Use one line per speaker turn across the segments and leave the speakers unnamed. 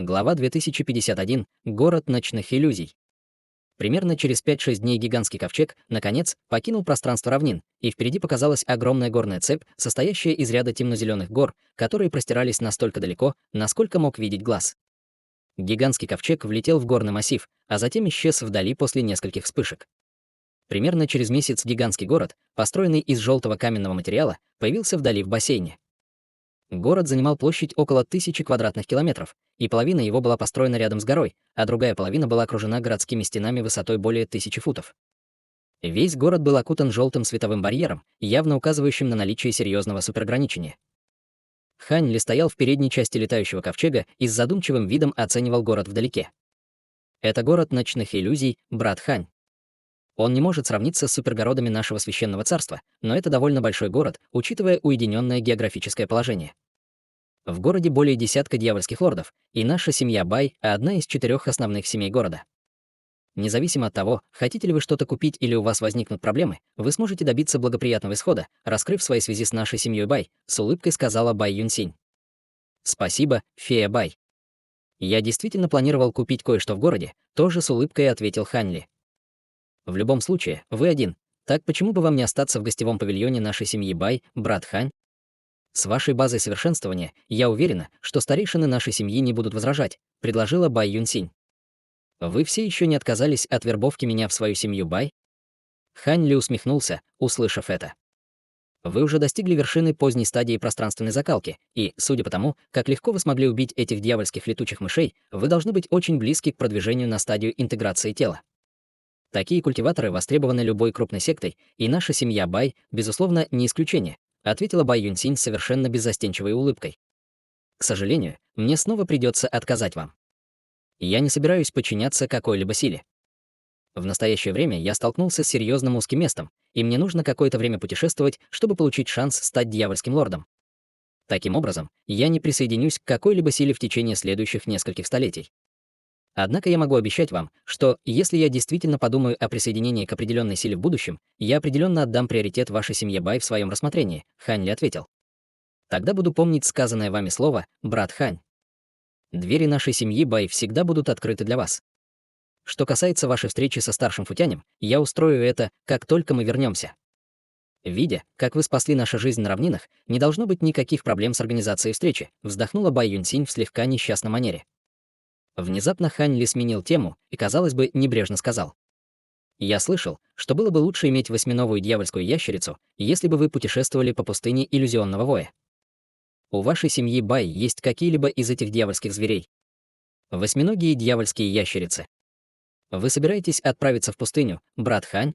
Глава 2051. Город ночных иллюзий. Примерно через 5-6 дней гигантский ковчег, наконец, покинул пространство равнин, и впереди показалась огромная горная цепь, состоящая из ряда темно-зеленых гор, которые простирались настолько далеко, насколько мог видеть глаз. Гигантский ковчег влетел в горный массив, а затем исчез вдали после нескольких вспышек. Примерно через месяц гигантский город, построенный из желтого каменного материала, появился вдали в бассейне. Город занимал площадь около 1000 квадратных километров, и половина его была построена рядом с горой, а другая половина была окружена городскими стенами высотой более 1000 футов. Весь город был окутан желтым световым барьером, явно указывающим на наличие серьезного суперграничения. Хань Ли стоял в передней части летающего ковчега и с задумчивым видом оценивал город вдалеке. Это город ночных иллюзий, брат Хань. Он не может сравниться с супергородами нашего священного царства, но это довольно большой город, учитывая уединенное географическое положение. В городе более десятка дьявольских лордов, и наша семья Бай — одна из 4 основных семей города. Независимо от того, хотите ли вы что-то купить или у вас возникнут проблемы, вы сможете добиться благоприятного исхода, раскрыв свои связи с нашей семьей Бай, с улыбкой сказала Бай Юнсинь. Спасибо, фея Бай. Я действительно планировал купить кое-что в городе, тоже с улыбкой ответил Хань Ли. В любом случае, вы один. Так почему бы вам не остаться в гостевом павильоне нашей семьи Бай, брат Хань? С вашей базой совершенствования я уверена, что старейшины нашей семьи не будут возражать, предложила Бай Юнсинь. Вы все еще не отказались от вербовки меня в свою семью Бай? Хань Ли усмехнулся, услышав это. Вы уже достигли вершины поздней стадии пространственной закалки, и, судя по тому, как легко вы смогли убить этих дьявольских летучих мышей, вы должны быть очень близки к продвижению на стадию интеграции тела. Такие культиваторы востребованы любой крупной сектой, и наша семья Бай, безусловно, не исключение, ответила Бай Юнсинь с совершенно беззастенчивой улыбкой. К сожалению, мне снова придется отказать вам. Я не собираюсь подчиняться какой-либо силе. В настоящее время я столкнулся с серьезным узким местом, и мне нужно какое-то время путешествовать, чтобы получить шанс стать дьявольским лордом. Таким образом, я не присоединюсь к какой-либо силе в течение следующих нескольких столетий. Однако я могу обещать вам, что, если я действительно подумаю о присоединении к определенной силе в будущем, я определенно отдам приоритет вашей семье Бай в своем рассмотрении, Хань Ли ответил. Тогда буду помнить сказанное вами слово, брат Хань. Двери нашей семьи Бай всегда будут открыты для вас. Что касается вашей встречи со старшим футянем, я устрою это, как только мы вернемся. Видя, как вы спасли нашу жизнь на равнинах, не должно быть никаких проблем с организацией встречи, вздохнула Бай Юнсинь в слегка несчастной манере. Внезапно Хань Ли сменил тему и, казалось бы, небрежно сказал. «Я слышал, что было бы лучше иметь восьминогую дьявольскую ящерицу, если бы вы путешествовали по пустыне иллюзионного воя. У вашей семьи Бай есть какие-либо из этих дьявольских зверей? Восьминогие дьявольские ящерицы. Вы собираетесь отправиться в пустыню, брат Хань?»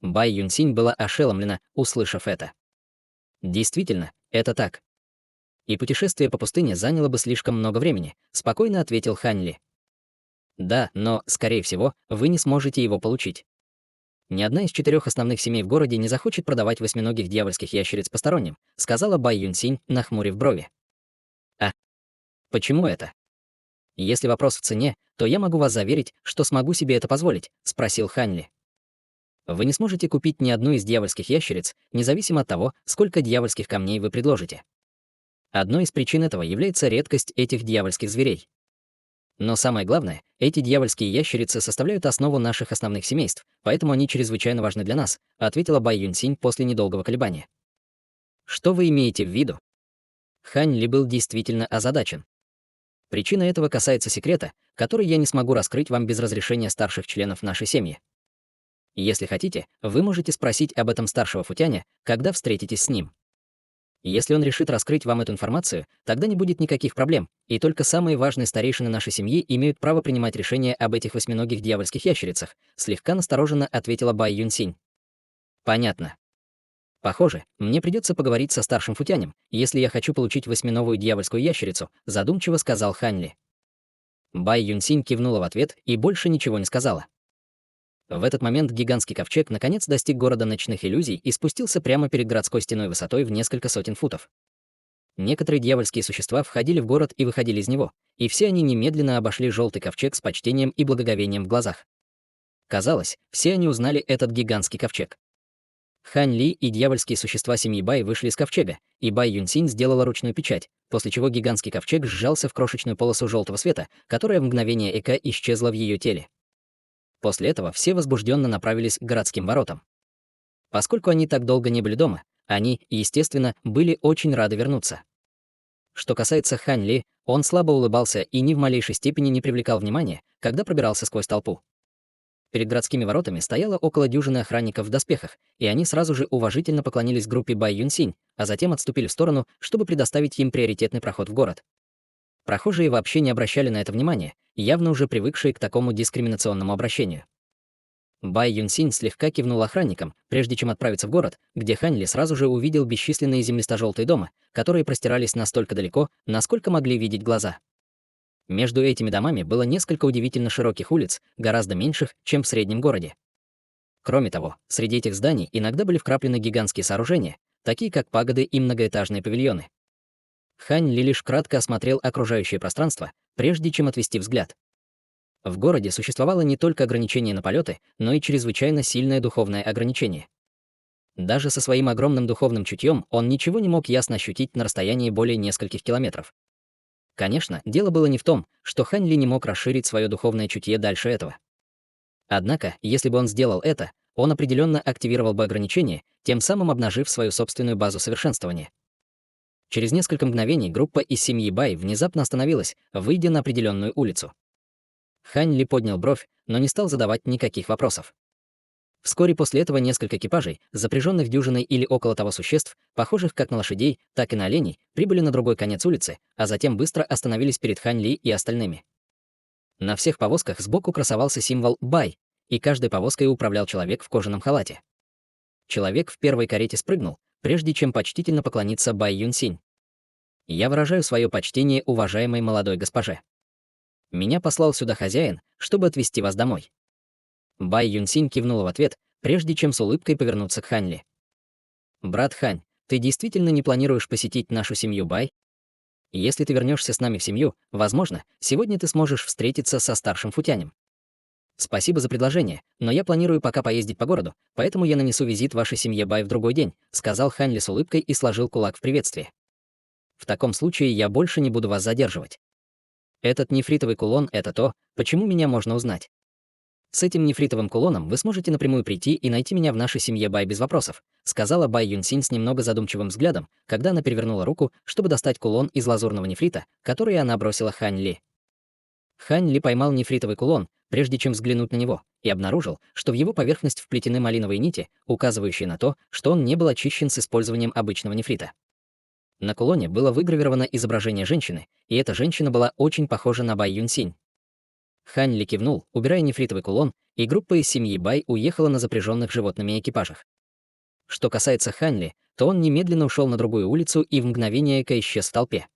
Бай Юнсинь была ошеломлена, услышав это. «Действительно, это так. И путешествие по пустыне заняло бы слишком много времени», спокойно ответил Хань Ли. «Да, но, скорее всего, вы не сможете его получить. Ни одна из 4 основных семей в городе не захочет продавать восьминогих дьявольских ящериц посторонним», сказала Бай Юнсинь, нахмурив брови. «А почему это? Если вопрос в цене, то я могу вас заверить, что смогу себе это позволить», спросил Хань Ли. «Вы не сможете купить ни одну из дьявольских ящериц, независимо от того, сколько дьявольских камней вы предложите. Одной из причин этого является редкость этих дьявольских зверей. Но самое главное, эти дьявольские ящерицы составляют основу наших основных семейств, поэтому они чрезвычайно важны для нас», ответила Бай Юнсинь после недолгого колебания. «Что вы имеете в виду?» Хань Ли был действительно озадачен. «Причина этого касается секрета, который я не смогу раскрыть вам без разрешения старших членов нашей семьи. Если хотите, вы можете спросить об этом старшего футяня, когда встретитесь с ним. Если он решит раскрыть вам эту информацию, тогда не будет никаких проблем, и только самые важные старейшины нашей семьи имеют право принимать решения об этих восьминогих дьявольских ящерицах», слегка настороженно ответила Бай Юнсинь. «Понятно. Похоже, мне придется поговорить со старшим футянем, если я хочу получить восьминогую дьявольскую ящерицу», задумчиво сказал Хань Ли. Бай Юнсинь кивнула в ответ и больше ничего не сказала. В этот момент гигантский ковчег наконец достиг города ночных иллюзий и спустился прямо перед городской стеной высотой в несколько сотен футов. Некоторые дьявольские существа входили в город и выходили из него, и все они немедленно обошли желтый ковчег с почтением и благоговением в глазах. Казалось, все они узнали этот гигантский ковчег. Хань Ли и дьявольские существа семьи Бай вышли из ковчега, и Бай Юньсинь сделала ручную печать, после чего гигантский ковчег сжался в крошечную полосу желтого света, которая в мгновение эка исчезла в ее теле. После этого все возбужденно направились к городским воротам. Поскольку они так долго не были дома, они, естественно, были очень рады вернуться. Что касается Хань Ли, он слабо улыбался и ни в малейшей степени не привлекал внимания, когда пробирался сквозь толпу. Перед городскими воротами стояло около дюжины охранников в доспехах, и они сразу же уважительно поклонились группе Бай Юньсинь, а затем отступили в сторону, чтобы предоставить им приоритетный проход в город. Прохожие вообще не обращали на это внимания, явно уже привыкшие к такому дискриминационному обращению. Бай Юньсинь слегка кивнул охранникам, прежде чем отправиться в город, где Хань Ли сразу же увидел бесчисленные землисто-желтые дома, которые простирались настолько далеко, насколько могли видеть глаза. Между этими домами было несколько удивительно широких улиц, гораздо меньших, чем в среднем городе. Кроме того, среди этих зданий иногда были вкраплены гигантские сооружения, такие как пагоды и многоэтажные павильоны. Хань Ли лишь кратко осмотрел окружающее пространство, прежде чем отвести взгляд. В городе существовало не только ограничение на полеты, но и чрезвычайно сильное духовное ограничение. Даже со своим огромным духовным чутьем он ничего не мог ясно ощутить на расстоянии более нескольких километров. Конечно, дело было не в том, что Хань Ли не мог расширить свое духовное чутье дальше этого. Однако, если бы он сделал это, он определенно активировал бы ограничение, тем самым обнажив свою собственную базу совершенствования. Через несколько мгновений группа из семьи Бай внезапно остановилась, выйдя на определенную улицу. Хань Ли поднял бровь, но не стал задавать никаких вопросов. Вскоре после этого несколько экипажей, запряженных дюжиной или около того существ, похожих как на лошадей, так и на оленей, прибыли на другой конец улицы, а затем быстро остановились перед Хань Ли и остальными. На всех повозках сбоку красовался символ «Бай», и каждой повозкой управлял человек в кожаном халате. Человек в первой карете спрыгнул, прежде чем почтительно поклониться Бай Юньсинь. «Я выражаю свое почтение уважаемой молодой госпоже. Меня послал сюда хозяин, чтобы отвезти вас домой». Бай Юньсинь кивнула в ответ, прежде чем с улыбкой повернуться к Хань Ли. «Брат Хань, ты действительно не планируешь посетить нашу семью Бай? Если ты вернешься с нами в семью, возможно, сегодня ты сможешь встретиться со старшим футянем. Спасибо за предложение, но я планирую пока поездить по городу, поэтому я нанесу визит вашей семье Бай в другой день», сказал Хань Ли с улыбкой и сложил кулак в приветствии. «В таком случае я больше не буду вас задерживать. Этот нефритовый кулон — это то, почему меня можно узнать. С этим нефритовым кулоном вы сможете напрямую прийти и найти меня в нашей семье Бай без вопросов», сказала Бай Юньсинь с немного задумчивым взглядом, когда она перевернула руку, чтобы достать кулон из лазурного нефрита, который она бросила Хань Ли. Хань Ли поймал нефритовый кулон, прежде чем взглянуть на него, и обнаружил, что в его поверхность вплетены малиновые нити, указывающие на то, что он не был очищен с использованием обычного нефрита. На кулоне было выгравировано изображение женщины, и эта женщина была очень похожа на Бай Юньсинь. Хань Ли кивнул, убирая нефритовый кулон, и группа из семьи Бай уехала на запряженных животными экипажах. Что касается Хань Ли, то он немедленно ушел на другую улицу и в мгновение ока исчез в толпе.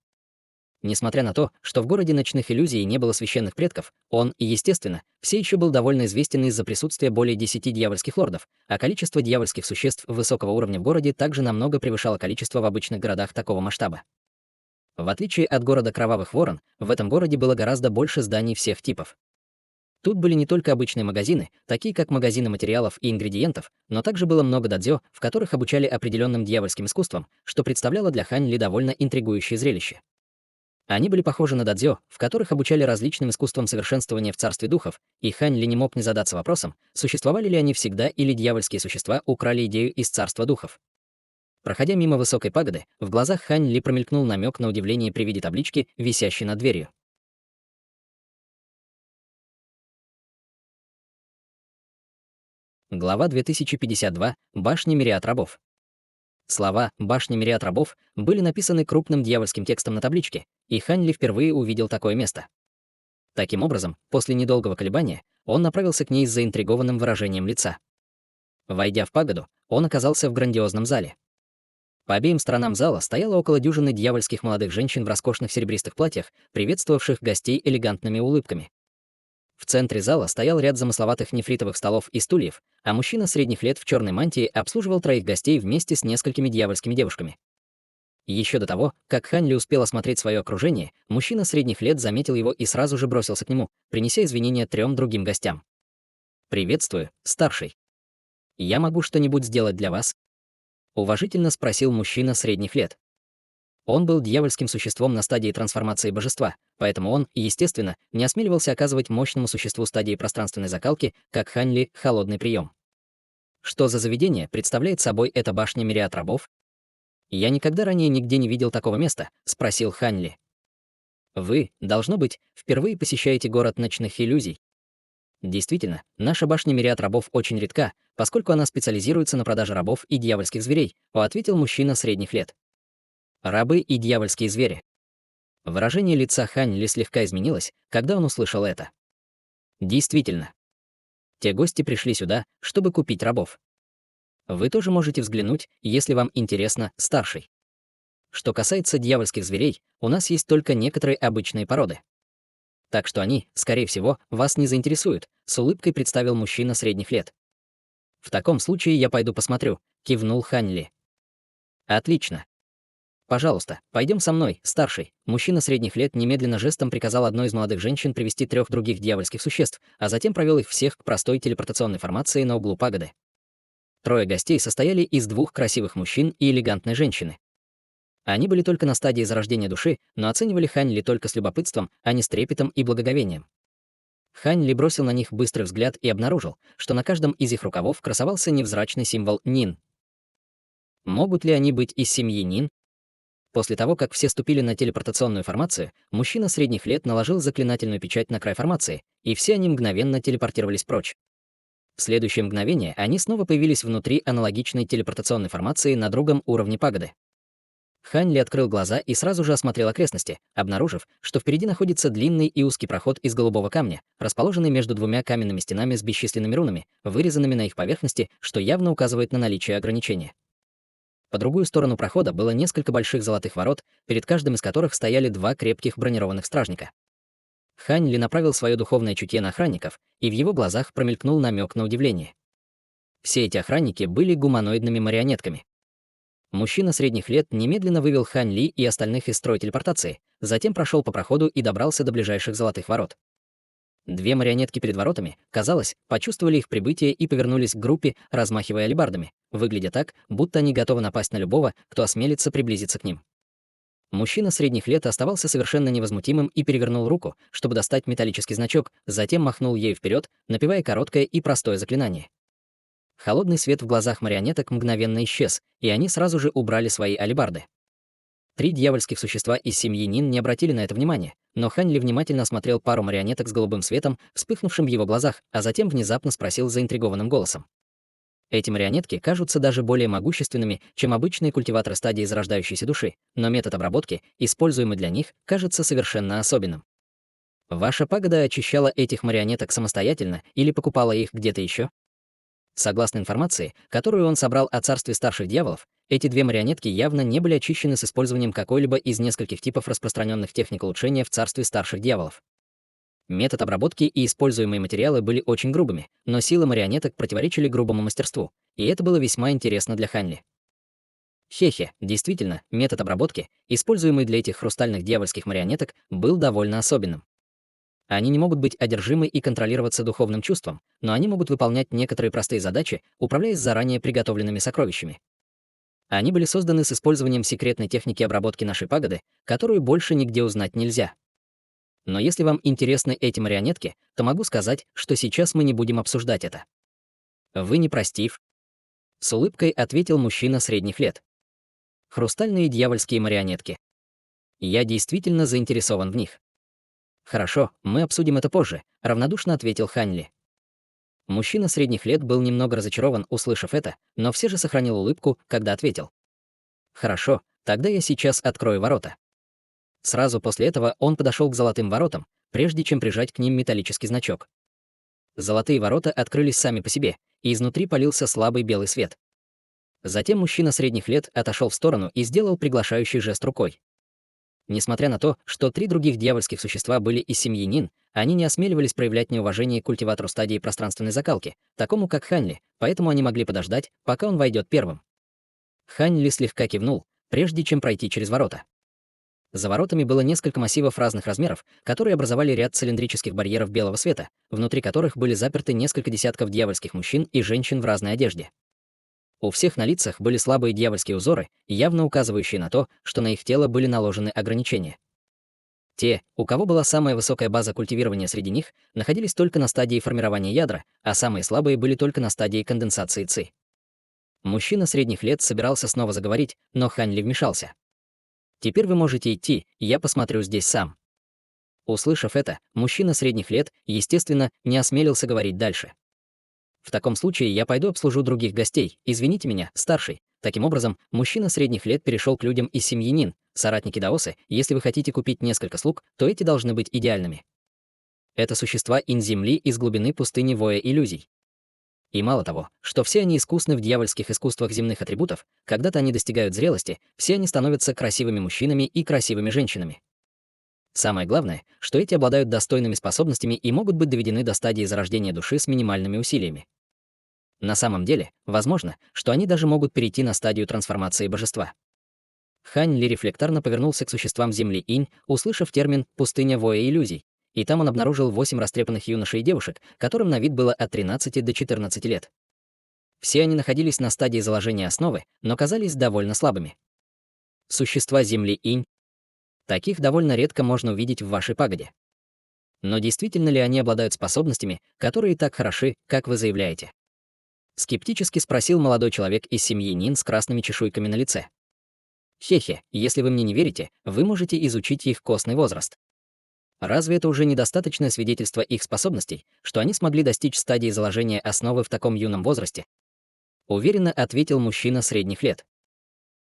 Несмотря на то, что в городе ночных иллюзий не было священных предков, он, естественно, все еще был довольно известен из-за присутствия более 10 дьявольских лордов, а количество дьявольских существ высокого уровня в городе также намного превышало количество в обычных городах такого масштаба. В отличие от города Кровавых Ворон, в этом городе было гораздо больше зданий всех типов. Тут были не только обычные магазины, такие как магазины материалов и ингредиентов, но также было много дадзё, в которых обучали определенным дьявольским искусствам, что представляло для Хань Ли довольно интригующее зрелище. Они были похожи на дадзё, в которых обучали различным искусствам совершенствования в царстве духов, и Хань Ли не мог не задаться вопросом, существовали ли они всегда или дьявольские существа украли идею из царства духов. Проходя мимо высокой пагоды, в глазах Хань Ли промелькнул намек на удивление при виде таблички, висящей над дверью. Глава 2052. Башня Мириад рабов. Слова «башня Мириад рабов» были написаны крупным дьявольским текстом на табличке, и Хань Ли впервые увидел такое место. Таким образом, после недолгого колебания, он направился к ней с заинтригованным выражением лица. Войдя в пагоду, он оказался в грандиозном зале. По обеим сторонам зала стояло около дюжины дьявольских молодых женщин в роскошных серебристых платьях, приветствовавших гостей элегантными улыбками. В центре зала стоял ряд замысловатых нефритовых столов и стульев, а мужчина средних лет в черной мантии обслуживал троих гостей вместе с несколькими дьявольскими девушками. Еще до того, как Хань Ли успел осмотреть свое окружение, мужчина средних лет заметил его и сразу же бросился к нему, принеся извинения 3 другим гостям. «Приветствую, старший». «Я могу что-нибудь сделать для вас?» — уважительно спросил мужчина средних лет. Он был дьявольским существом на стадии трансформации божества, поэтому он, естественно, не осмеливался оказывать мощному существу стадии пространственной закалки, как Хань Ли, холодный прием. Что за заведение представляет собой эта башня мириад рабов? «Я никогда ранее нигде не видел такого места», — спросил Хань Ли. «Вы, должно быть, впервые посещаете город ночных иллюзий». Действительно, наша башня мириад рабов очень редка, поскольку она специализируется на продаже рабов и дьявольских зверей, ответил мужчина средних лет. Рабы и дьявольские звери. Выражение лица Хань Ли слегка изменилось, когда он услышал это. Действительно. Те гости пришли сюда, чтобы купить рабов. Вы тоже можете взглянуть, если вам интересно, старший. Что касается дьявольских зверей, у нас есть только некоторые обычные породы. Так что они, скорее всего, вас не заинтересуют, с улыбкой представил мужчина средних лет. В таком случае я пойду посмотрю, кивнул Хань Ли. Отлично. Пожалуйста, пойдем со мной, старший. Мужчина средних лет немедленно жестом приказал одной из молодых женщин привести 3 других дьявольских существ, а затем провел их всех к простой телепортационной формации на углу пагоды. 3 гостей состояли из 2 красивых мужчин и элегантной женщины. Они были только на стадии зарождения души, но оценивали Хань Ли только с любопытством, а не с трепетом и благоговением. Хань Ли бросил на них быстрый взгляд и обнаружил, что на каждом из их рукавов красовался невзрачный символ Нин. Могут ли они быть из семьи Нин? После того, как все ступили на телепортационную формацию, мужчина средних лет наложил заклинательную печать на край формации, и все они мгновенно телепортировались прочь. В следующее мгновение они снова появились внутри аналогичной телепортационной формации на другом уровне пагоды. Хань Ли открыл глаза и сразу же осмотрел окрестности, обнаружив, что впереди находится длинный и узкий проход из голубого камня, расположенный между 2 каменными стенами с бесчисленными рунами, вырезанными на их поверхности, что явно указывает на наличие ограничения. По другую сторону прохода было несколько больших золотых ворот, перед каждым из которых стояли 2 крепких бронированных стражника. Хань Ли направил свое духовное чутье на охранников, и в его глазах промелькнул намек на удивление. Все эти охранники были гуманоидными марионетками. Мужчина средних лет немедленно вывел Хань Ли и остальных из строя телепортации, затем прошел по проходу и добрался до ближайших золотых ворот. 2 марионетки перед воротами, казалось, почувствовали их прибытие и повернулись к группе, размахивая алебардами, выглядя так, будто они готовы напасть на любого, кто осмелится приблизиться к ним. Мужчина средних лет оставался совершенно невозмутимым и перевернул руку, чтобы достать металлический значок, затем махнул ею вперед, напевая короткое и простое заклинание. Холодный свет в глазах марионеток мгновенно исчез, и они сразу же убрали свои алебарды. 3 дьявольских существа из семьи Нин не обратили на это внимания, но Хань Ли внимательно осмотрел пару марионеток с голубым светом, вспыхнувшим в его глазах, а затем внезапно спросил заинтригованным голосом. Эти марионетки кажутся даже более могущественными, чем обычные культиваторы стадии зарождающейся души, но метод обработки, используемый для них, кажется совершенно особенным. Ваша пагода очищала этих марионеток самостоятельно или покупала их где-то еще? Согласно информации, которую он собрал о царстве старших дьяволов, эти 2 марионетки явно не были очищены с использованием какой-либо из нескольких типов распространенных техник улучшения в царстве старших дьяволов. Метод обработки и используемые материалы были очень грубыми, но силы марионеток противоречили грубому мастерству, и это было весьма интересно для Хань Ли. Хе-хе, действительно, метод обработки, используемый для этих хрустальных дьявольских марионеток, был довольно особенным. Они не могут быть одержимы и контролироваться духовным чувством, но они могут выполнять некоторые простые задачи, управляясь заранее приготовленными сокровищами. Они были созданы с использованием секретной техники обработки нашей пагоды, которую больше нигде узнать нельзя. Но если вам интересны эти марионетки, то могу сказать, что сейчас мы не будем обсуждать это. Вы не простив? С улыбкой ответил мужчина средних лет. Хрустальные дьявольские марионетки. Я действительно заинтересован в них. Хорошо, мы обсудим это позже, равнодушно ответил Хань Ли. Мужчина средних лет был немного разочарован, услышав это, но все же сохранил улыбку, когда ответил. Хорошо, тогда я сейчас открою ворота. Сразу после этого он подошел к золотым воротам, прежде чем прижать к ним металлический значок. Золотые ворота открылись сами по себе, и изнутри полился слабый белый свет. Затем мужчина средних лет отошел в сторону и сделал приглашающий жест рукой. Несмотря на то, что 3 других дьявольских существа были из семьи Нин, они не осмеливались проявлять неуважение к культиватору стадии пространственной закалки, такому как Хань Ли, поэтому они могли подождать, пока он войдет первым. Хань Ли слегка кивнул, прежде чем пройти через ворота. За воротами было несколько массивов разных размеров, которые образовали ряд цилиндрических барьеров белого света, внутри которых были заперты несколько десятков дьявольских мужчин и женщин в разной одежде. У всех на лицах были слабые дьявольские узоры, явно указывающие на то, что на их тело были наложены ограничения. Те, у кого была самая высокая база культивирования среди них, находились только на стадии формирования ядра, а самые слабые были только на стадии конденсации ци. Мужчина средних лет собирался снова заговорить, но Хань Ли вмешался. «Теперь вы можете идти, я посмотрю здесь сам». Услышав это, мужчина средних лет, естественно, не осмелился говорить дальше. «В таком случае я пойду обслужу других гостей, извините меня, старший». Таким образом, мужчина средних лет перешел к людям из семьи Нин. Соратники Даосы, если вы хотите купить несколько слуг, то эти должны быть идеальными. Это существа инь-земли из глубины пустыни воя иллюзий. И мало того, что все они искусны в дьявольских искусствах земных атрибутов, когда-то они достигают зрелости, все они становятся красивыми мужчинами и красивыми женщинами. Самое главное, что эти обладают достойными способностями и могут быть доведены до стадии зарождения души с минимальными усилиями. На самом деле, возможно, что они даже могут перейти на стадию трансформации божества. Хань Ли рефлекторно повернулся к существам Земли Инь, услышав термин «пустыня воя иллюзий», и там он обнаружил 8 растрепанных юношей и девушек, которым на вид было от 13 до 14 лет. Все они находились на стадии заложения основы, но казались довольно слабыми. Существа Земли Инь. Таких довольно редко можно увидеть в вашей пагоде. Но действительно ли они обладают способностями, которые так хороши, как вы заявляете? Скептически спросил молодой человек из семьи Нин с красными чешуйками на лице. Хе-хе, если вы мне не верите, вы можете изучить их костный возраст. Разве это уже недостаточное свидетельство их способностей, что они смогли достичь стадии заложения основы в таком юном возрасте? Уверенно ответил мужчина средних лет.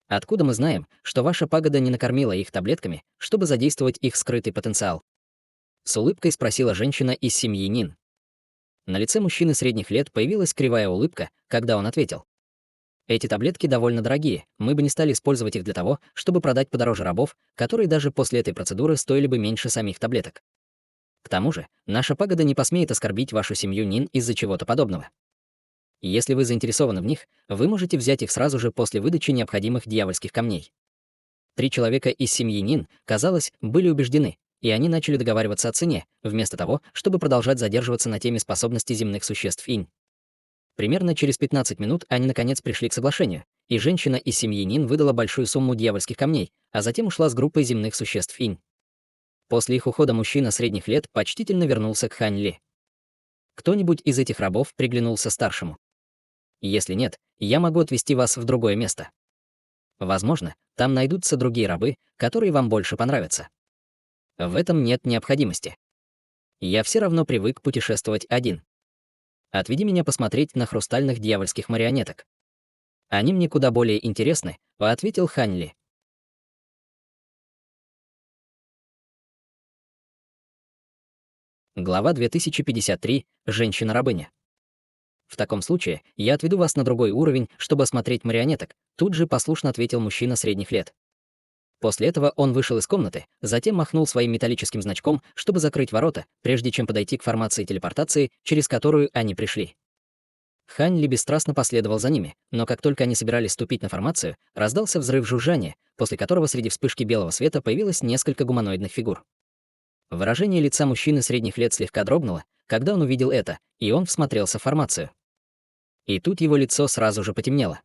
Откуда мы знаем, что ваша пагода не накормила их таблетками, чтобы задействовать их скрытый потенциал? С улыбкой спросила женщина из семьи Нин. На лице мужчины средних лет появилась кривая улыбка, когда он ответил. Эти таблетки довольно дорогие, мы бы не стали использовать их для того, чтобы продать подороже рабов, которые даже после этой процедуры стоили бы меньше самих таблеток. К тому же, наша пагода не посмеет оскорбить вашу семью Нин из-за чего-то подобного. Если вы заинтересованы в них, вы можете взять их сразу же после выдачи необходимых дьявольских камней. 3 человека из семьи Нин, казалось, были убеждены, и они начали договариваться о цене, вместо того, чтобы продолжать задерживаться на теме способностей земных существ Инь. Примерно через 15 минут они наконец пришли к соглашению, и женщина из семьи Нин выдала большую сумму дьявольских камней, а затем ушла с группой земных существ Инь. После их ухода мужчина средних лет почтительно вернулся к Хань Ли. Кто-нибудь из этих рабов приглянулся старшему? Если нет, я могу отвезти вас в другое место. Возможно, там найдутся другие рабы, которые вам больше понравятся. В этом нет необходимости. Я все равно привык путешествовать один. Отведи меня посмотреть на хрустальных дьявольских марионеток. Они мне куда более интересны, ответил Хань Ли. Глава 2053. Женщина-рабыня. В таком случае я отведу вас на другой уровень, чтобы осмотреть марионеток, тут же послушно ответил мужчина средних лет. После этого он вышел из комнаты, затем махнул своим металлическим значком, чтобы закрыть ворота, прежде чем подойти к формации телепортации, через которую они пришли. Хань Ли бесстрастно последовал за ними, но как только они собирались ступить на формацию, раздался взрыв жужжания, после которого среди вспышки белого света появилось несколько гуманоидных фигур. Выражение лица мужчины средних лет слегка дрогнуло, когда он увидел это, и он всмотрелся в формацию. И тут его лицо сразу же потемнело.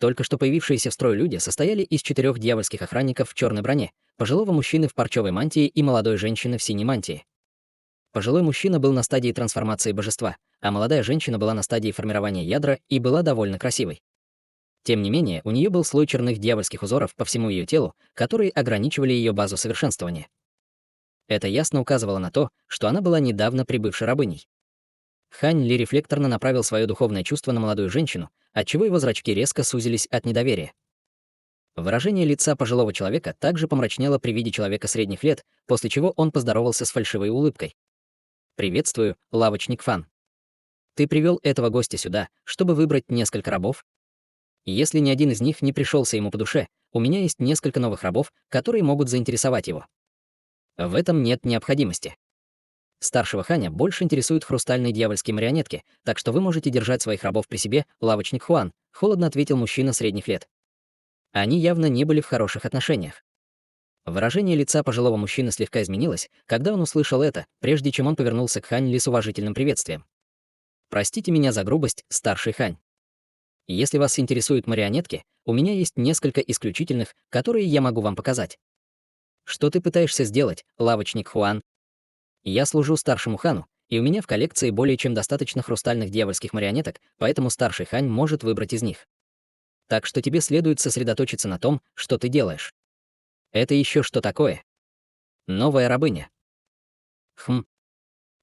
Только что появившиеся в строй люди состояли из 4 дьявольских охранников в черной броне, пожилого мужчины в парчевой мантии и молодой женщины в синей мантии. Пожилой мужчина был на стадии трансформации божества, а молодая женщина была на стадии формирования ядра и была довольно красивой. Тем не менее, у нее был слой черных дьявольских узоров по всему ее телу, которые ограничивали ее базу совершенствования. Это ясно указывало на то, что она была недавно прибывшей рабыней. Хань Ли рефлекторно направил свое духовное чувство на молодую женщину, отчего его зрачки резко сузились от недоверия. Выражение лица пожилого человека также помрачнело при виде человека средних лет, после чего он поздоровался с фальшивой улыбкой. «Приветствую, лавочник Фан. Ты привел этого гостя сюда, чтобы выбрать несколько рабов? Если ни один из них не пришелся ему по душе, у меня есть несколько новых рабов, которые могут заинтересовать его. В этом нет необходимости. Старшего Ханя больше интересуют хрустальные дьявольские марионетки, так что вы можете держать своих рабов при себе, лавочник Хуан», — холодно ответил мужчина средних лет. Они явно не были в хороших отношениях. Выражение лица пожилого мужчины слегка изменилось, когда он услышал это, прежде чем он повернулся к Хань Ли с уважительным приветствием. «Простите меня за грубость, старший Хань. Если вас интересуют марионетки, у меня есть несколько исключительных, которые я могу вам показать». «Что ты пытаешься сделать, лавочник Хуан?» «Я служу старшему хану, и у меня в коллекции более чем достаточно хрустальных дьявольских марионеток, поэтому старший Хань может выбрать из них. Так что тебе следует сосредоточиться на том, что ты делаешь». «Это еще что такое?» «Новая рабыня». «Хм.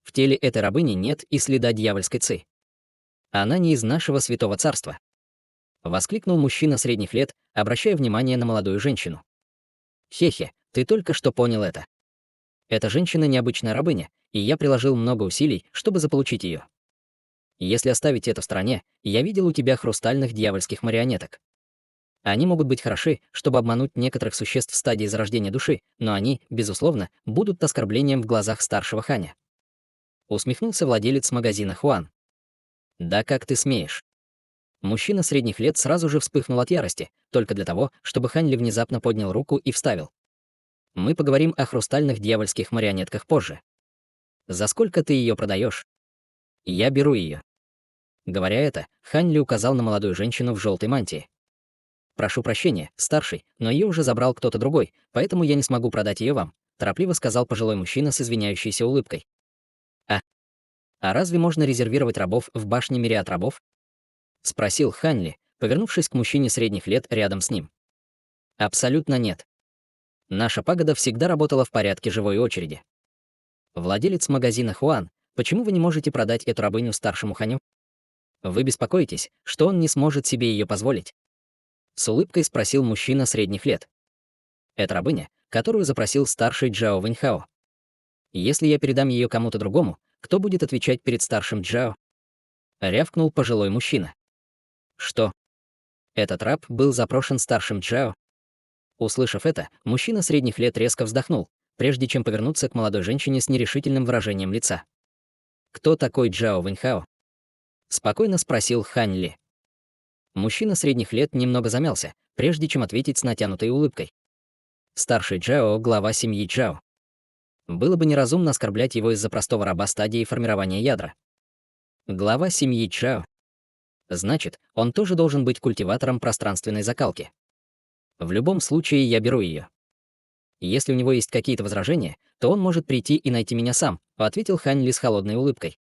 В теле этой рабыни нет и следа дьявольской ци. Она не из нашего святого царства», — воскликнул мужчина средних лет, обращая внимание на молодую женщину. «Хе-хе, ты только что понял это. Эта женщина необычная рабыня, и я приложил много усилий, чтобы заполучить ее. Если оставить это в стороне, я видел у тебя хрустальных дьявольских марионеток. Они могут быть хороши, чтобы обмануть некоторых существ в стадии зарождения души, но они, безусловно, будут оскорблением в глазах старшего Ханя». Усмехнулся владелец магазина Хуан. «Да как ты смеешь?» Мужчина средних лет сразу же вспыхнул от ярости, только для того, чтобы Хань Ли внезапно поднял руку и вставил. «Мы поговорим о хрустальных дьявольских марионетках позже. За сколько ты ее продаешь? Я беру ее». Говоря это, Хань Ли указал на молодую женщину в желтой мантии. «Прошу прощения, старший, но ее уже забрал кто-то другой, поэтому я не смогу продать ее вам», торопливо сказал пожилой мужчина с извиняющейся улыбкой. «А? А разве можно резервировать рабов в башне Мириад рабов?» — спросил Хань Ли, повернувшись к мужчине средних лет рядом с ним. «Абсолютно нет. Наша пагода всегда работала в порядке живой очереди. Владелец магазина Хуан, почему вы не можете продать эту рабыню старшему Ханю? Вы беспокоитесь, что он не сможет себе ее позволить?» С улыбкой спросил мужчина средних лет. «Это рабыня, которую запросил старший Джао Вэньхао. Если я передам ее кому-то другому, кто будет отвечать перед старшим Джао?» Рявкнул пожилой мужчина. «Что? Этот раб был запрошен старшим Джао?» Услышав это, мужчина средних лет резко вздохнул, прежде чем повернуться к молодой женщине с нерешительным выражением лица. «Кто такой Джао Вэньхао?» — спокойно спросил Хань Ли. Мужчина средних лет немного замялся, прежде чем ответить с натянутой улыбкой. «Старший Джао — глава семьи Джао. Было бы неразумно оскорблять его из-за простого раба стадии формирования ядра. Глава семьи Джао. Значит, он тоже должен быть культиватором пространственной закалки. В любом случае, я беру ее. Если у него есть какие-то возражения, то он может прийти и найти меня сам», — ответил Хань Ли с холодной улыбкой.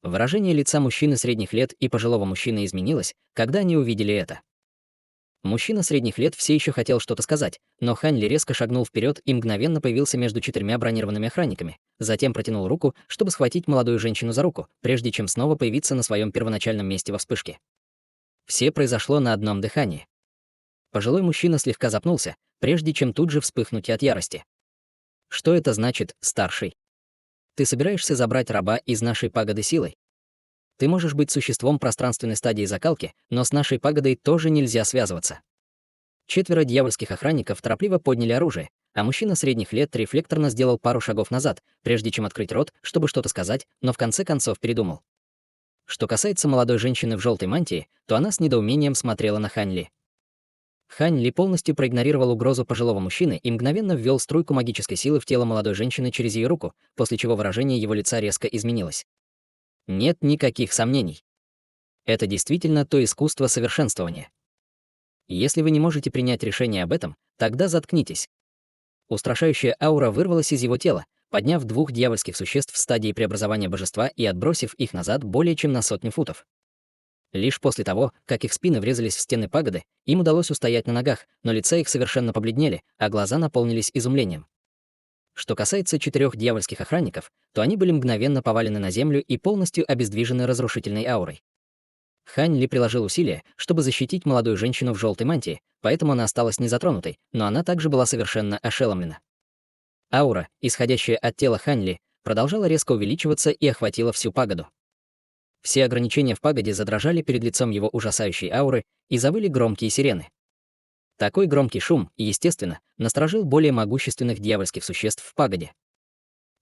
Выражение лица мужчины средних лет и пожилого мужчины изменилось, когда они увидели это. Мужчина средних лет все еще хотел что-то сказать, но Хань Ли резко шагнул вперед и мгновенно появился между 4 бронированными охранниками, затем протянул руку, чтобы схватить молодую женщину за руку, прежде чем снова появиться на своем первоначальном месте во вспышке. Все произошло на одном дыхании. Пожилой мужчина слегка запнулся, прежде чем тут же вспыхнуть от ярости. «Что это значит, старший? Ты собираешься забрать раба из нашей пагоды силой? Ты можешь быть существом пространственной стадии закалки, но с нашей пагодой тоже нельзя связываться». 4 дьявольских охранников торопливо подняли оружие, а мужчина средних лет рефлекторно сделал пару шагов назад, прежде чем открыть рот, чтобы что-то сказать, но в конце концов передумал. Что касается молодой женщины в желтой мантии, то она с недоумением смотрела на Хань Ли. Хань Ли полностью проигнорировал угрозу пожилого мужчины и мгновенно ввел струйку магической силы в тело молодой женщины через ее руку, после чего выражение его лица резко изменилось. Нет никаких сомнений. Это действительно то искусство совершенствования. Если вы не можете принять решение об этом, тогда заткнитесь. Устрашающая аура вырвалась из его тела, подняв 2 дьявольских существ в стадии преобразования божества и отбросив их назад более чем на 100 футов. Лишь после того, как их спины врезались в стены пагоды, им удалось устоять на ногах, но лица их совершенно побледнели, а глаза наполнились изумлением. Что касается 4 дьявольских охранников, то они были мгновенно повалены на землю и полностью обездвижены разрушительной аурой. Хань Ли приложил усилия, чтобы защитить молодую женщину в желтой мантии, поэтому она осталась незатронутой, но она также была совершенно ошеломлена. Аура, исходящая от тела Хань Ли, продолжала резко увеличиваться и охватила всю пагоду. Все ограничения в пагоде задрожали перед лицом его ужасающей ауры и завыли громкие сирены. Такой громкий шум, естественно, насторожил более могущественных дьявольских существ в пагоде.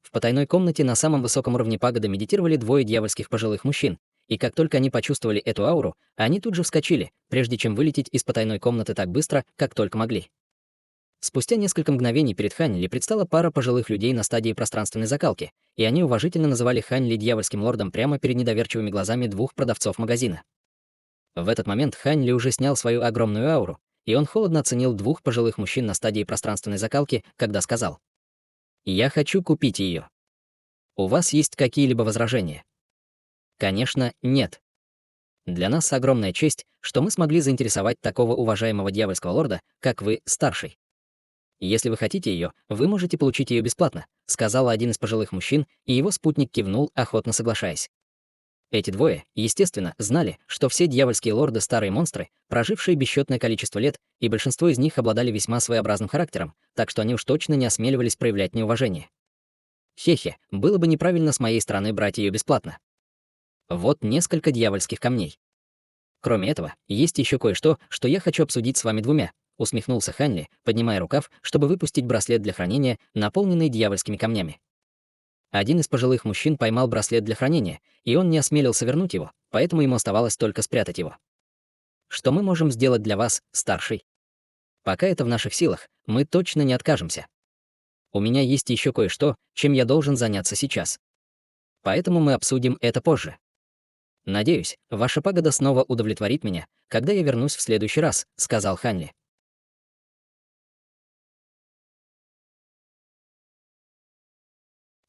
В потайной комнате на самом высоком уровне пагоды медитировали 2 дьявольских пожилых мужчин, и как только они почувствовали эту ауру, они тут же вскочили, прежде чем вылететь из потайной комнаты так быстро, как только могли. Спустя несколько мгновений перед Хань Ли предстала пара пожилых людей на стадии пространственной закалки, и они уважительно называли Хань Ли дьявольским лордом прямо перед недоверчивыми глазами двух продавцов магазина. В этот момент Хань Ли уже снял свою огромную ауру, и он холодно оценил двух пожилых мужчин на стадии пространственной закалки, когда сказал: «Я хочу купить ее. У вас есть какие-либо возражения?» Конечно, нет. Для нас огромная честь, что мы смогли заинтересовать такого уважаемого дьявольского лорда, как вы, старший. Если вы хотите ее, вы можете получить ее бесплатно, сказал один из пожилых мужчин, и его спутник кивнул, охотно соглашаясь. Эти двое, естественно, знали, что все дьявольские лорды — старые монстры, прожившие бесчетное количество лет, и большинство из них обладали весьма своеобразным характером, так что они уж точно не осмеливались проявлять неуважение. Хе-хе, было бы неправильно с моей стороны брать ее бесплатно. Вот несколько дьявольских камней. Кроме этого, есть еще кое-что, что я хочу обсудить с вами двумя, усмехнулся Хань Ли, поднимая рукав, чтобы выпустить браслет для хранения, наполненный дьявольскими камнями. Один из пожилых мужчин поймал браслет для хранения, и он не осмелился вернуть его, поэтому ему оставалось только спрятать его. Что мы можем сделать для вас, старший? Пока это в наших силах, мы точно не откажемся. У меня есть еще кое-что, чем я должен заняться сейчас. Поэтому мы обсудим это позже. Надеюсь, ваша пагода снова удовлетворит меня, когда я вернусь в следующий раз, сказал Хань Ли.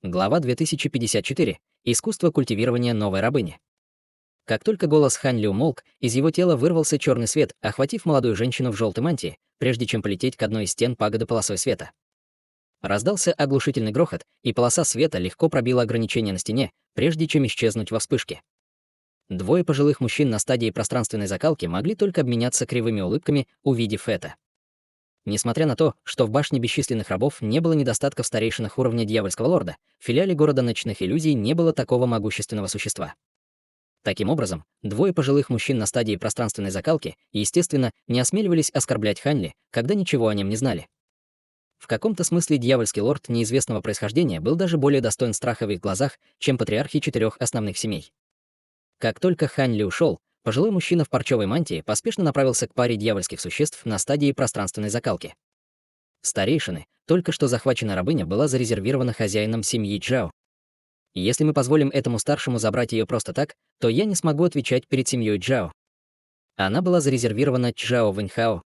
Глава 2054. Искусство культивирования новой рабыни. Как только голос Хань Ли умолк, из его тела вырвался черный свет, охватив молодую женщину в желтой мантии, прежде чем полететь к одной из стен пагоды полосой света. Раздался оглушительный грохот, и полоса света легко пробила ограничение на стене, прежде чем исчезнуть во вспышке. Двое пожилых мужчин на стадии пространственной закалки могли только обменяться кривыми улыбками, увидев это. Несмотря на то, что в башне бесчисленных рабов не было недостатка в старейшинах уровня дьявольского лорда, в филиале города ночных иллюзий не было такого могущественного существа. Таким образом, двое пожилых мужчин на стадии пространственной закалки, естественно, не осмеливались оскорблять Хань Ли, когда ничего о нем не знали. В каком-то смысле дьявольский лорд неизвестного происхождения был даже более достоин страха в их глазах, чем патриархи 4 основных семей. Как только Хань Ли ушел, пожилой мужчина в парчевой мантии поспешно направился к паре дьявольских существ на стадии пространственной закалки. Старейшины, только что захваченная рабыня была зарезервирована хозяином семьи Джао. Если мы позволим этому старшему забрать ее просто так, то я не смогу отвечать перед семьей Джао. Она была зарезервирована Чжао Вэньхао.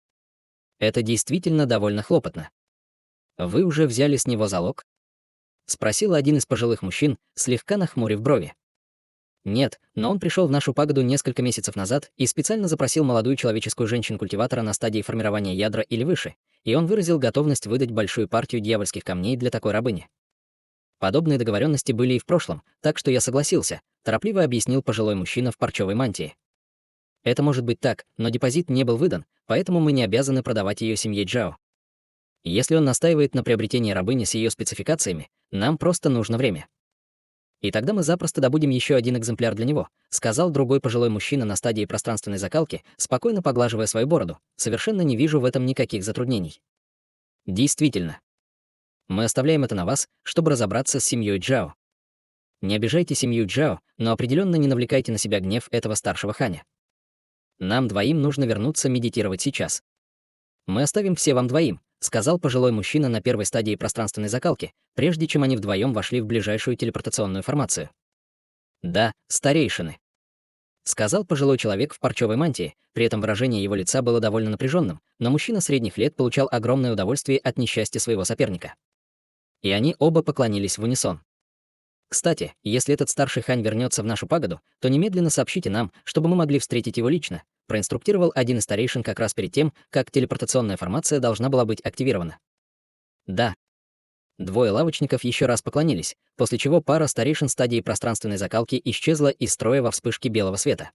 Это действительно довольно хлопотно. Вы уже взяли с него залог? Спросил один из пожилых мужчин, слегка нахмурив брови. Нет, но он пришел в нашу пагоду несколько месяцев назад и специально запросил молодую человеческую женщину-культиватора на стадии формирования ядра или выше, и он выразил готовность выдать большую партию дьявольских камней для такой рабыни. Подобные договоренности были и в прошлом, так что я согласился, торопливо объяснил пожилой мужчина в парчевой мантии. Это может быть так, но депозит не был выдан, поэтому мы не обязаны продавать ее семье Джао. Если он настаивает на приобретении рабыни с ее спецификациями, нам просто нужно время. И тогда мы запросто добудем еще один экземпляр для него, сказал другой пожилой мужчина на стадии пространственной закалки, спокойно поглаживая свою бороду. Совершенно не вижу в этом никаких затруднений. Действительно. Мы оставляем это на вас, чтобы разобраться с семьей Джао. Не обижайте семью Джао, но определенно не навлекайте на себя гнев этого старшего ханя. Нам двоим нужно вернуться медитировать сейчас. Мы оставим все вам двоим, сказал пожилой мужчина на первой стадии пространственной закалки, прежде чем они вдвоем вошли в ближайшую телепортационную формацию. Да, старейшины. Сказал пожилой человек в парчевой мантии, при этом выражение его лица было довольно напряженным, но мужчина средних лет получал огромное удовольствие от несчастья своего соперника. И они оба поклонились в унисон. Кстати, если этот старший хань вернется в нашу пагоду, то немедленно сообщите нам, чтобы мы могли встретить его лично, проинструктировал один из старейшин как раз перед тем, как телепортационная формация должна была быть активирована. Да. Двое лавочников еще раз поклонились, после чего пара старейшин стадии пространственной закалки исчезла из строя во вспышке белого света.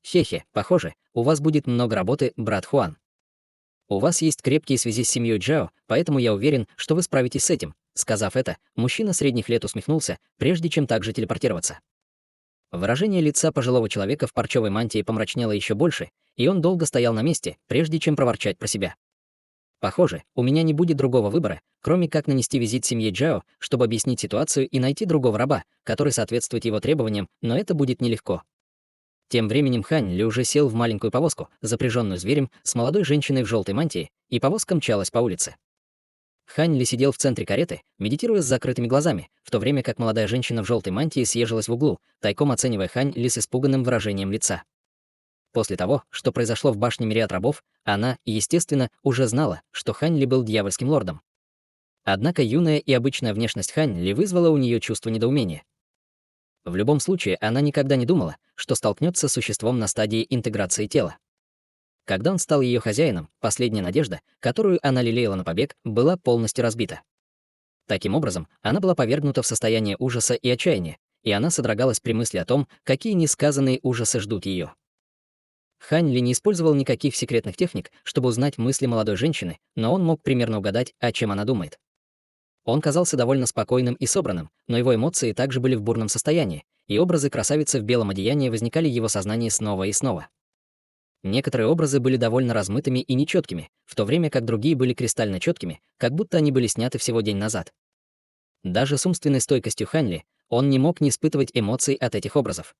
Хе-хе, похоже, у вас будет много работы, брат Хуан. У вас есть крепкие связи с семьей Джао, поэтому я уверен, что вы справитесь с этим. Сказав это, мужчина средних лет усмехнулся, прежде чем также телепортироваться. Выражение лица пожилого человека в парчевой мантии помрачнело еще больше, и он долго стоял на месте, прежде чем проворчать про себя. Похоже, у меня не будет другого выбора, кроме как нанести визит семье Джао, чтобы объяснить ситуацию и найти другого раба, который соответствует его требованиям, но это будет нелегко. Тем временем Хань Ли уже сел в маленькую повозку, запряженную зверем, с молодой женщиной в желтой мантии, и повозка мчалась по улице. Хань Ли сидел в центре кареты, медитируя с закрытыми глазами, в то время как молодая женщина в желтой мантии съежилась в углу, тайком оценивая Хань Ли с испуганным выражением лица. После того, что произошло в башне Мириад рабов, она, естественно, уже знала, что Хань Ли был дьявольским лордом. Однако юная и обычная внешность Хань Ли вызвала у нее чувство недоумения. В любом случае, она никогда не думала, что столкнется с существом на стадии интеграции тела. Когда он стал ее хозяином, последняя надежда, которую она лелеяла на побег, была полностью разбита. Таким образом, она была повергнута в состояние ужаса и отчаяния, и она содрогалась при мысли о том, какие несказанные ужасы ждут ее. Хань Ли не использовал никаких секретных техник, чтобы узнать мысли молодой женщины, но он мог примерно угадать, о чем она думает. Он казался довольно спокойным и собранным, но его эмоции также были в бурном состоянии, и образы красавицы в белом одеянии возникали в его сознании снова и снова. Некоторые образы были довольно размытыми и нечеткими, в то время как другие были кристально четкими, как будто они были сняты всего день назад. Даже с умственной стойкостью Хань Ли он не мог не испытывать эмоций от этих образов.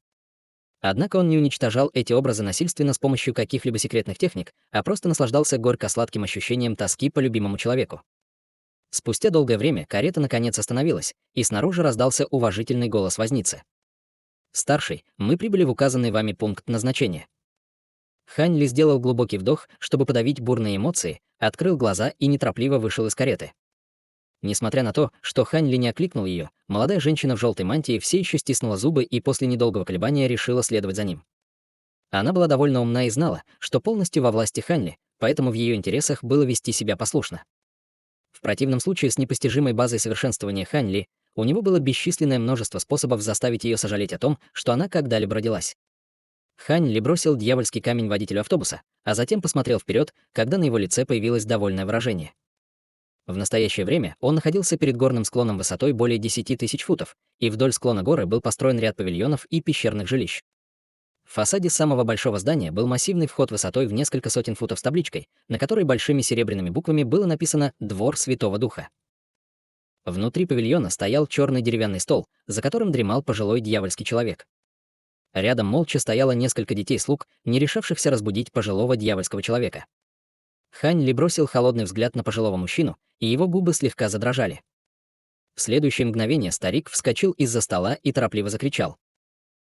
Однако он не уничтожал эти образы насильственно с помощью каких-либо секретных техник, а просто наслаждался горько-сладким ощущением тоски по любимому человеку. Спустя долгое время карета наконец остановилась, и снаружи раздался уважительный голос возницы. «Старший, мы прибыли в указанный вами пункт назначения». Хань Ли сделал глубокий вдох, чтобы подавить бурные эмоции, открыл глаза и неторопливо вышел из кареты. Несмотря на то, что Хань Ли не окликнул ее, молодая женщина в желтой мантии все еще стиснула зубы и после недолгого колебания решила следовать за ним. Она была довольно умна и знала, что полностью во власти Хань Ли, поэтому в ее интересах было вести себя послушно. В противном случае с непостижимой базой совершенствования Хань Ли у него было бесчисленное множество способов заставить ее сожалеть о том, что она когда-либо родилась. Хань Ли бросил дьявольский камень водителю автобуса, а затем посмотрел вперед, когда на его лице появилось довольное выражение. В настоящее время он находился перед горным склоном высотой более 10 тысяч футов, и вдоль склона горы был построен ряд павильонов и пещерных жилищ. В фасаде самого большого здания был массивный вход высотой в несколько сотен футов с табличкой, на которой большими серебряными буквами было написано «Двор Святого Духа». Внутри павильона стоял черный деревянный стол, за которым дремал пожилой дьявольский человек. Рядом молча стояло несколько детей-слуг, не решавшихся разбудить пожилого дьявольского человека. Хань Ли бросил холодный взгляд на пожилого мужчину, и его губы слегка задрожали. В следующее мгновение старик вскочил из-за стола и торопливо закричал: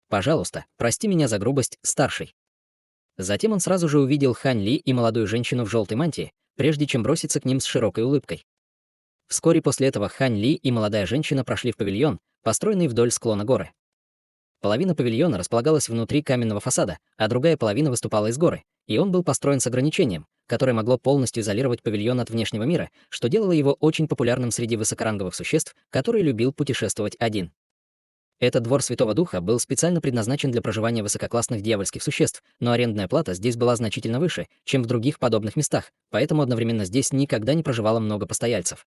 «Пожалуйста, прости меня за грубость, старший». Затем он сразу же увидел Хань Ли и молодую женщину в желтой мантии, прежде чем броситься к ним с широкой улыбкой. Вскоре после этого Хань Ли и молодая женщина прошли в павильон, построенный вдоль склона горы. Половина павильона располагалась внутри каменного фасада, а другая половина выступала из горы, и он был построен с ограничением, которое могло полностью изолировать павильон от внешнего мира, что делало его очень популярным среди высокоранговых существ, который любил путешествовать один. Этот двор Святого Духа был специально предназначен для проживания высококлассных дьявольских существ, но арендная плата здесь была значительно выше, чем в других подобных местах, поэтому одновременно здесь никогда не проживало много постояльцев.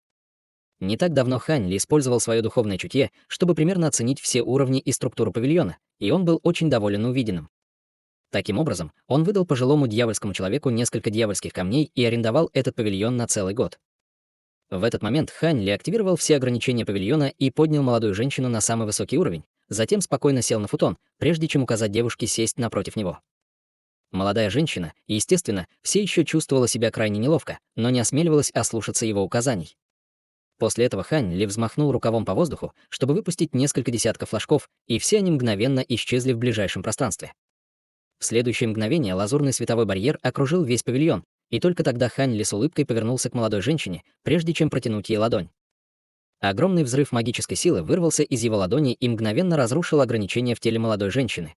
Не так давно Хань Ли использовал свое духовное чутье, чтобы примерно оценить все уровни и структуру павильона, и он был очень доволен увиденным. Таким образом, он выдал пожилому дьявольскому человеку несколько дьявольских камней и арендовал этот павильон на целый год. В этот момент Хань Ли активировал все ограничения павильона и поднял молодую женщину на самый высокий уровень, затем спокойно сел на футон, прежде чем указать девушке сесть напротив него. Молодая женщина, естественно, все еще чувствовала себя крайне неловко, но не осмеливалась ослушаться его указаний. После этого Хань Ли взмахнул рукавом по воздуху, чтобы выпустить несколько десятков флажков, и все они мгновенно исчезли в ближайшем пространстве. В следующее мгновение лазурный световой барьер окружил весь павильон, и только тогда Хань Ли с улыбкой повернулся к молодой женщине, прежде чем протянуть ей ладонь. Огромный взрыв магической силы вырвался из его ладони и мгновенно разрушил ограничения в теле молодой женщины.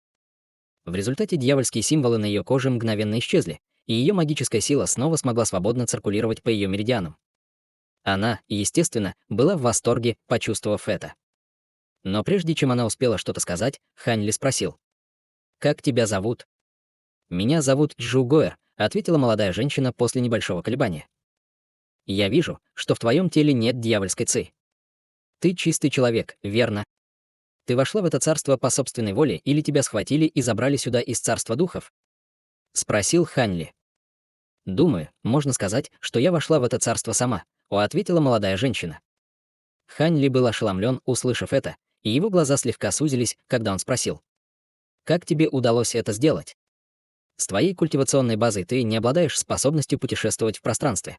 В результате дьявольские символы на ее коже мгновенно исчезли, и ее магическая сила снова смогла свободно циркулировать по ее меридианам. Она, естественно, была в восторге, почувствовав это. Но прежде чем она успела что-то сказать, Хань Ли спросил: «Как тебя зовут?» «Меня зовут Чжу Гоэр», — ответила молодая женщина после небольшого колебания. «Я вижу, что в твоем теле нет дьявольской ци. Ты чистый человек, верно? Ты вошла в это царство по собственной воле или тебя схватили и забрали сюда из царства духов?» — спросил Хань Ли. «Думаю, можно сказать, что я вошла в это царство сама», — ответила молодая женщина. Хань Ли был ошеломлен, услышав это, и его глаза слегка сузились, когда он спросил: Как тебе удалось это сделать? С твоей культивационной базой ты не обладаешь способностью путешествовать в пространстве.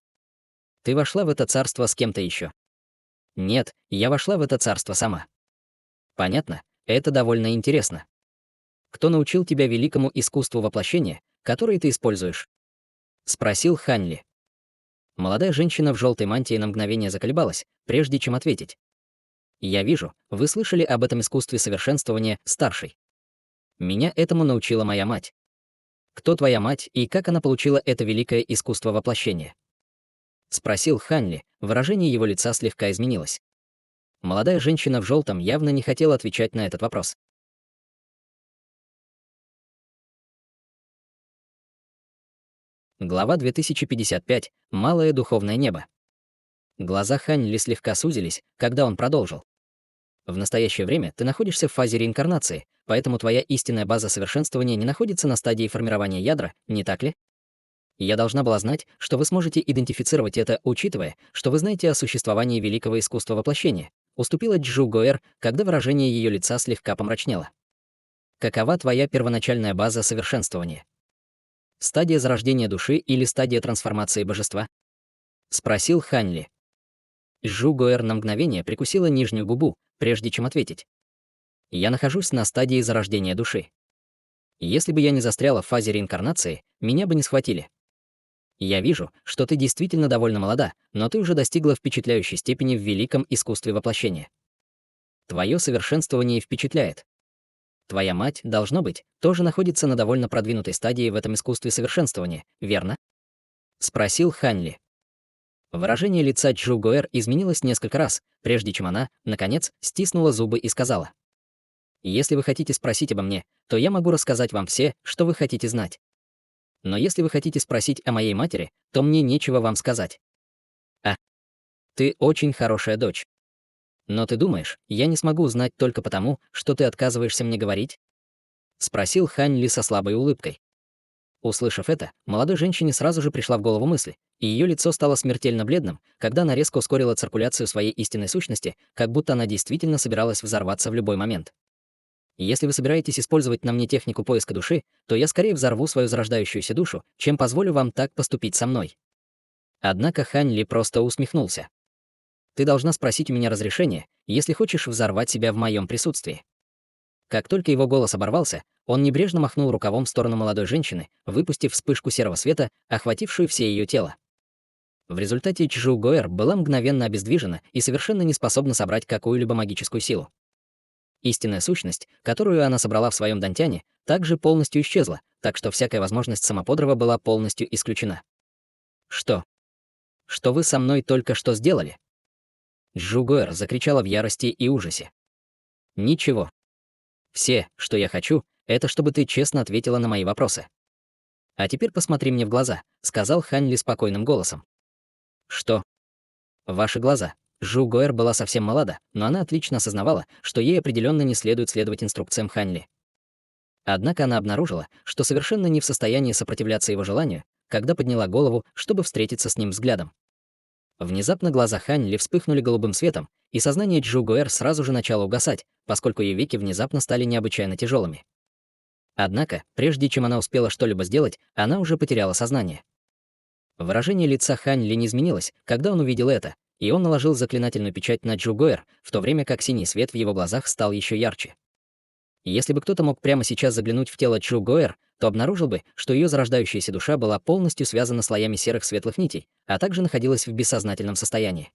Ты вошла в это царство с кем-то еще. Нет, я вошла в это царство сама. Понятно? Это довольно интересно. Кто научил тебя великому искусству воплощения, которое ты используешь? Спросил Ханли. Молодая женщина в желтой мантии на мгновение заколебалась, прежде чем ответить. Я вижу, вы слышали об этом искусстве совершенствования старшей. Меня этому научила моя мать. Кто твоя мать и как она получила это великое искусство воплощения? Спросил Ханли, выражение его лица слегка изменилось. Молодая женщина в желтом явно не хотела отвечать на этот вопрос. Глава 2055. Малое духовное небо. Глаза Ханли слегка сузились, когда он продолжил. В настоящее время ты находишься в фазе реинкарнации, поэтому твоя истинная база совершенствования не находится на стадии формирования ядра, не так ли? Я должна была знать, что вы сможете идентифицировать это, учитывая, что вы знаете о существовании великого искусства воплощения, уступила Джу Гоэр, когда выражение ее лица слегка помрачнело. Какова твоя первоначальная база совершенствования? Стадия зарождения души или стадия трансформации божества? Спросил Ханли. Джу Гоэр на мгновение прикусила нижнюю губу, прежде чем ответить. Я нахожусь на стадии зарождения души. Если бы я не застряла в фазе реинкарнации, меня бы не схватили. Я вижу, что ты действительно довольно молода, но ты уже достигла впечатляющей степени в великом искусстве воплощения. Твое совершенствование впечатляет. Твоя мать, должно быть, тоже находится на довольно продвинутой стадии в этом искусстве совершенствования, верно? Спросил Ханли. Выражение лица Джу Гоэр изменилось несколько раз, прежде чем она, наконец, стиснула зубы и сказала. Если вы хотите спросить обо мне, то я могу рассказать вам все, что вы хотите знать. Но если вы хотите спросить о моей матери, то мне нечего вам сказать. А, ты очень хорошая дочь. Но ты думаешь, я не смогу узнать только потому, что ты отказываешься мне говорить? Спросил Ханли со слабой улыбкой. Услышав это, молодой женщине сразу же пришла в голову мысль, и ее лицо стало смертельно бледным, когда она резко ускорила циркуляцию своей истинной сущности, как будто она действительно собиралась взорваться в любой момент. Если вы собираетесь использовать на мне технику поиска души, то я скорее взорву свою зарождающуюся душу, чем позволю вам так поступить со мной. Однако Ханли просто усмехнулся. Ты должна спросить у меня разрешения, если хочешь взорвать себя в моем присутствии. Как только его голос оборвался, он небрежно махнул рукавом в сторону молодой женщины, выпустив вспышку серого света, охватившую все ее тело. В результате Чжу Гоэр была мгновенно обездвижена и совершенно не способна собрать какую-либо магическую силу. Истинная сущность, которую она собрала в своем дантяне, также полностью исчезла, так что всякая возможность самоподрыва была полностью исключена. Что? Что вы со мной только что сделали? Чжу Гоэр закричала в ярости и ужасе. Ничего. Все, что я хочу, это чтобы ты честно ответила на мои вопросы. А теперь посмотри мне в глаза, сказал Ханли спокойным голосом. Что? Ваши глаза. Чжу Гоэр была совсем молода, но она отлично осознавала, что ей определенно не следует следовать инструкциям Ханли. Однако она обнаружила, что совершенно не в состоянии сопротивляться его желанию, когда подняла голову, чтобы встретиться с ним взглядом. Внезапно глаза Ханли вспыхнули голубым светом, и сознание Чжу Гоэр сразу же начало угасать, поскольку ее веки внезапно стали необычайно тяжелыми. Однако, прежде чем она успела что-либо сделать, она уже потеряла сознание. Выражение лица Ханли не изменилось, когда он увидел это, и он наложил заклинательную печать на Чжу Гоэр, в то время как синий свет в его глазах стал еще ярче. Если бы кто-то мог прямо сейчас заглянуть в тело Чжу Гоэр, то обнаружил бы, что ее зарождающаяся душа была полностью связана слоями серых светлых нитей, а также находилась в бессознательном состоянии.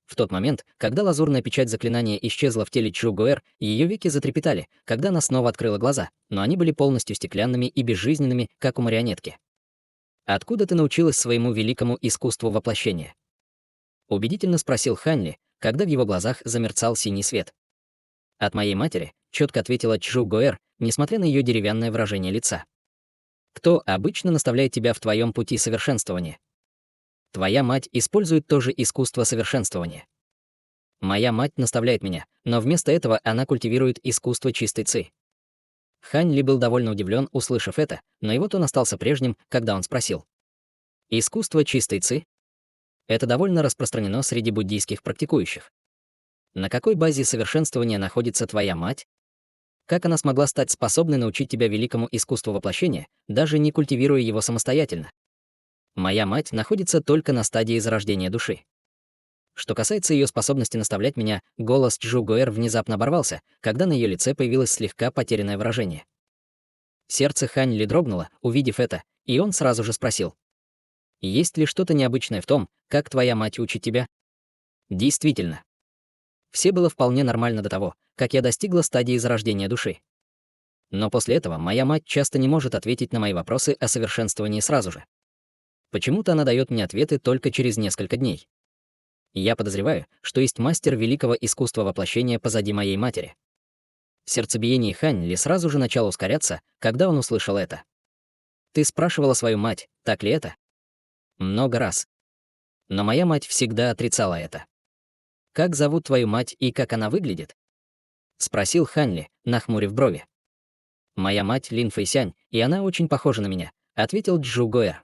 В тот момент, когда лазурная печать заклинания исчезла в теле Чжу Гоэр, ее веки затрепетали, когда она снова открыла глаза, но они были полностью стеклянными и безжизненными, как у марионетки. «Откуда ты научилась своему великому искусству воплощения?» Убедительно спросил Ханли, когда в его глазах замерцал синий свет. «От моей матери», — четко ответила Чжу Гоэр, несмотря на ее деревянное выражение лица. «Кто обычно наставляет тебя в твоем пути совершенствования?» «Твоя мать использует то же искусство совершенствования». «Моя мать наставляет меня, но вместо этого она культивирует искусство чистой ци». Хань Ли был довольно удивлен, услышав это, но его тон остался прежним, когда он спросил. «Искусство чистой ци?» Это довольно распространено среди буддийских практикующих. На какой базе совершенствования находится твоя мать? Как она смогла стать способной научить тебя великому искусству воплощения, даже не культивируя его самостоятельно? Моя мать находится только на стадии зарождения души. Что касается ее способности наставлять меня, голос Чжу Гоэр внезапно оборвался, когда на ее лице появилось слегка потерянное выражение. Сердце Хань Ли дрогнуло, увидев это, и он сразу же спросил: «Есть ли что-то необычное в том, как твоя мать учит тебя?» Действительно. Все было вполне нормально до того, как я достигла стадии зарождения души. Но после этого моя мать часто не может ответить на мои вопросы о совершенствовании сразу же. Почему-то она дает мне ответы только через несколько дней. Я подозреваю, что есть мастер великого искусства воплощения позади моей матери. Сердцебиение Хань Ли сразу же начало ускоряться, когда он услышал это. «Ты спрашивала свою мать, так ли это?» «Много раз. Но моя мать всегда отрицала это». «Как зовут твою мать и как она выглядит?» — спросил Хань Ли, нахмурив брови. «Моя мать Лин Фэйсянь, и она очень похожа на меня», — ответил Чжу Гоэр.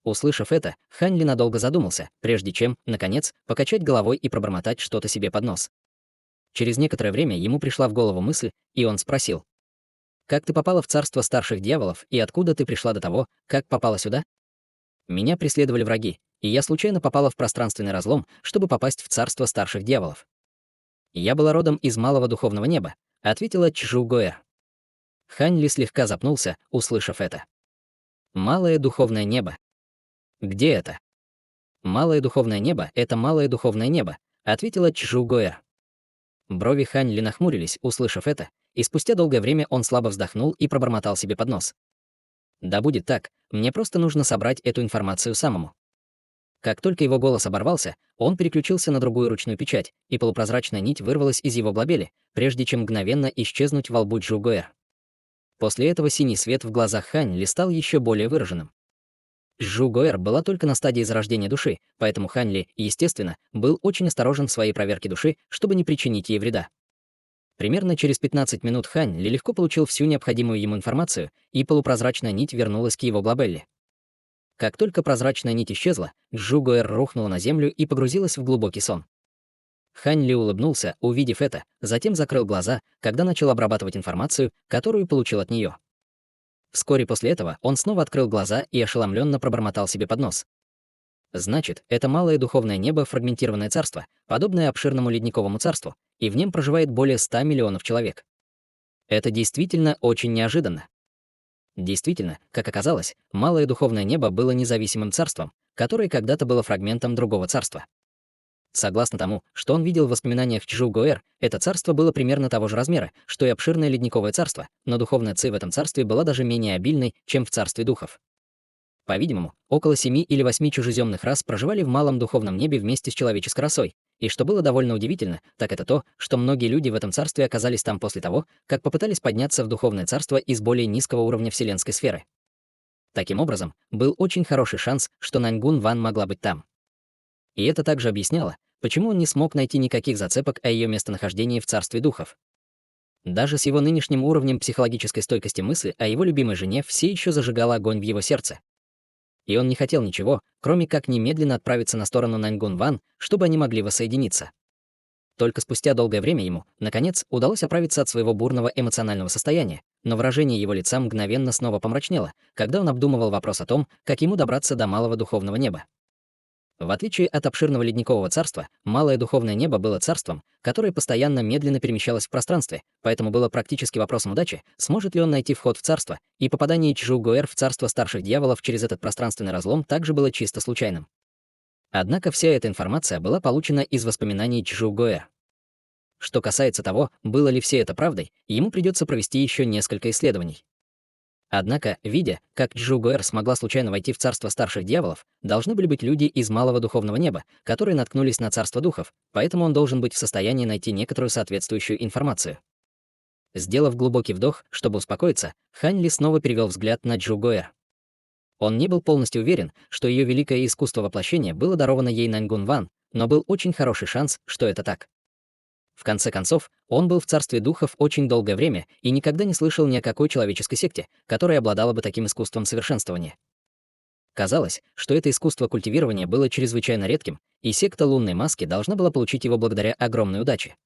Услышав это, Хань Ли надолго задумался, прежде чем, наконец, покачать головой и пробормотать что-то себе под нос. Через некоторое время ему пришла в голову мысль, и он спросил: «Как ты попала в царство старших дьяволов, и откуда ты пришла до того, как попала сюда?» «Меня преследовали враги, и я случайно попала в пространственный разлом, чтобы попасть в царство старших дьяволов. Я была родом из малого духовного неба», — ответила Чжу Гоэр. Хань Ли слегка запнулся, услышав это. «Малое духовное небо. Где это?» «Малое духовное небо — это малое духовное небо», — ответила Чжу Гоэр. Брови Хань Ли нахмурились, услышав это, и спустя долгое время он слабо вздохнул и пробормотал себе под нос: «Да будет так, мне просто нужно собрать эту информацию самому». Как только его голос оборвался, он переключился на другую ручную печать, и полупрозрачная нить вырвалась из его глобели, прежде чем мгновенно исчезнуть во лбу Чжу Гоэр. После этого синий свет в глазах Хань Ли стал еще более выраженным. Чжу Гоэр была только на стадии зарождения души, поэтому Хань Ли, естественно, был очень осторожен в своей проверке души, чтобы не причинить ей вреда. Примерно через 15 минут Хань Ли легко получил всю необходимую ему информацию, и полупрозрачная нить вернулась к его глобелле. Как только прозрачная нить исчезла, Чжу Гоэр рухнула на землю и погрузилась в глубокий сон. Хань Ли улыбнулся, увидев это, затем закрыл глаза, когда начал обрабатывать информацию, которую получил от нее. Вскоре после этого он снова открыл глаза и ошеломленно пробормотал себе под нос: «Значит, это малое духовное небо — фрагментированное царство, подобное обширному ледниковому царству, и в нем проживает более 100 миллионов человек. Это действительно очень неожиданно». Действительно, как оказалось, малое духовное небо было независимым царством, которое когда-то было фрагментом другого царства. Согласно тому, что он видел в воспоминаниях Чжу Гоэр, это царство было примерно того же размера, что и обширное ледниковое царство, но духовная ци в этом царстве была даже менее обильной, чем в царстве духов. По-видимому, около 7 или 8 чужеземных рас проживали в малом духовном небе вместе с человеческой расой, и что было довольно удивительно, так это то, что многие люди в этом царстве оказались там после того, как попытались подняться в духовное царство из более низкого уровня вселенской сферы. Таким образом, был очень хороший шанс, что Наньгун Ван могла быть там. И это также объясняло, почему он не смог найти никаких зацепок о ее местонахождении в царстве духов. Даже с его нынешним уровнем психологической стойкости мысли о его любимой жене все еще зажигала огонь в его сердце. И он не хотел ничего, кроме как немедленно отправиться на сторону Наньгун Ван, чтобы они могли воссоединиться. Только спустя долгое время ему, наконец, удалось оправиться от своего бурного эмоционального состояния, но выражение его лица мгновенно снова помрачнело, когда он обдумывал вопрос о том, как ему добраться до малого духовного неба. В отличие от обширного ледникового царства, малое духовное небо было царством, которое постоянно медленно перемещалось в пространстве, поэтому было практически вопросом удачи, сможет ли он найти вход в царство, и попадание Чжу Гоэр в царство старших дьяволов через этот пространственный разлом также было чисто случайным. Однако вся эта информация была получена из воспоминаний Чжу Гоэр. Что касается того, было ли все это правдой, ему придется провести еще несколько исследований. Однако, видя, как Чжу Гоэр смогла случайно войти в царство старших дьяволов, должны были быть люди из малого духовного неба, которые наткнулись на царство духов, поэтому он должен быть в состоянии найти некоторую соответствующую информацию. Сделав глубокий вдох, чтобы успокоиться, Хань Ли снова перевел взгляд на Чжу Гоэр. Он не был полностью уверен, что ее великое искусство воплощения было даровано ей Наньгун Ван, но был очень хороший шанс, что это так. В конце концов, он был в царстве духов очень долгое время и никогда не слышал ни о какой человеческой секте, которая обладала бы таким искусством совершенствования. Казалось, что это искусство культивирования было чрезвычайно редким, и секта лунной маски должна была получить его благодаря огромной удаче.